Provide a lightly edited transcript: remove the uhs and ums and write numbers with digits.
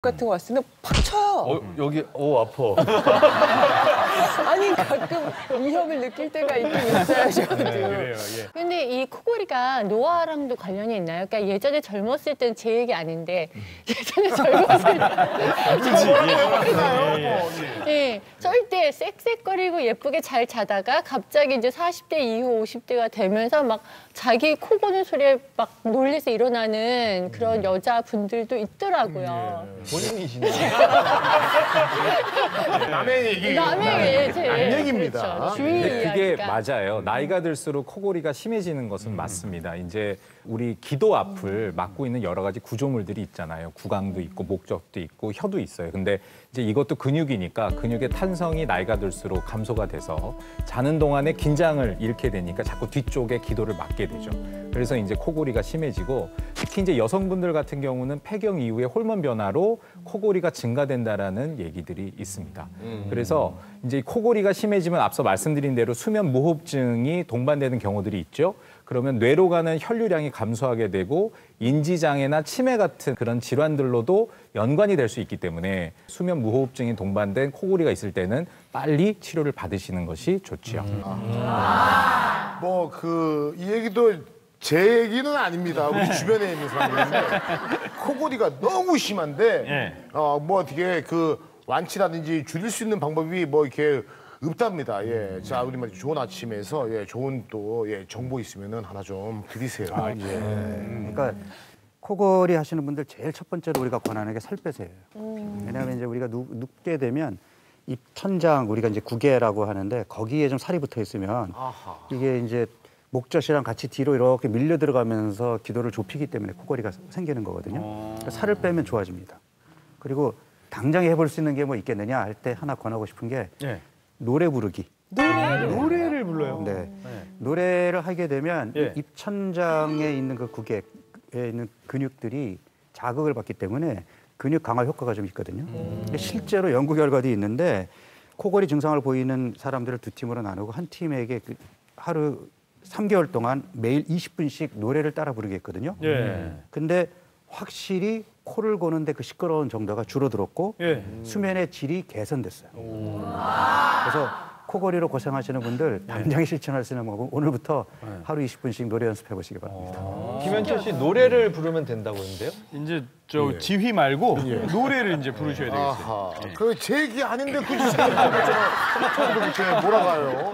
같은 거 왔으면 팍 쳐요. 여기 아파. 아니 가끔 위협을 느낄 때가 있긴 있어요, 저도. 그래요, 예. 근데 이 코골이가 노화랑도 관련이 있나요? 그러니까 예전에 젊었을 때는 제 얘기 아닌데 예전에 젊었을 때 예, 쩔때 쌕쌕거리고 예쁘게 잘 자다가 갑자기 이제 40대 이후 50대가 되면서 막 자기 코 고는 소리에 막 놀래서 일어나는 그런 여자분들도 있더라고요. 본인이시네. 남의 얘기. 남의 얘기, 남 얘기입니다. 그렇죠. 주위 근데 그게 이야기가. 맞아요. 나이가 들수록 코골이가 심해지는 것은 맞습니다. 이제 우리 기도 앞을 막고 있는 여러 가지 구조물들이 있잖아요. 구강도 있고 목젖도 있고 혀도 있어요. 근데 이제 이것도 근육이니까 근육의 탄성이 나이가 들수록 감소가 돼서 자는 동안에 긴장을 잃게 되니까 자꾸 뒤쪽에 기도를 막게 되죠. 그래서 이제 코골이가 심해지고 특히 이제 여성분들 같은 경우는 폐경 이후에 호르몬 변화로 코골이가 증가된다라는 얘기들이 있습니다. 그래서 이제 코골이가 심해지면 앞서 말씀드린 대로 수면 무호흡증이 동반되는 경우들이 있죠. 그러면 뇌로 가는 혈류량이 감소하게 되고 인지장애나 치매 같은 그런 질환들로도 연관이 될 수 있기 때문에 수면 무호흡증이 동반된 코골이가 있을 때는 빨리 치료를 받으시는 것이 좋지요. 이 얘기도 제 얘기는 아닙니다. 우리 주변에 있는 사람인데 코골이가 너무 심한데 어떻게 완치라든지 줄일 수 있는 방법이 이렇게 없답니다. 예, 자 우리 좋은 아침에서 좋은 또 정보 있으면은 하나 좀 드리세요. 그러니까 코골이 하시는 분들 제일 첫 번째로 우리가 권하는 게 살 빼세예요. 왜냐하면 이제 우리가 눕게 되면 입 천장 우리가 이제 구개라고 하는데 거기에 좀 살이 붙어 있으면 이게 이제 목젖이랑 같이 뒤로 이렇게 밀려 들어가면서 기도를 좁히기 때문에 코골이가 생기는 거거든요. 그러니까 살을 빼면 좋아집니다. 그리고 당장 해볼 수 있는 게 뭐 있겠느냐 할 때 하나 권하고 싶은 게 노래 부르기. 노래를 불러요? 네. 노래를 하게 되면 입 천장에 있는 그 구개에 있는 근육들이 자극을 받기 때문에 근육 강화 효과가 좀 있거든요. 근데 실제로 연구 결과도 있는데 코골이 증상을 보이는 사람들을 두 팀으로 나누고 한 팀에게 하루 3개월 동안 매일 20분씩 노래를 따라 부르게 했거든요. 근데 확실히 코를 고는데 그 시끄러운 정도가 줄어들었고 수면의 질이 개선됐어요. 그래서 코골이로 고생하시는 분들 당장 실천할 수 있는 방법은 오늘부터 하루 20분씩 노래 연습해 보시기 바랍니다. 김현철 씨 노래를 부르면 된다고 했는데요? 이제 지휘 말고 노래를 이제 부르셔야 되겠어요. 제 얘기 아닌데 굳이 생각하면 처음부터 이렇게 몰아가요.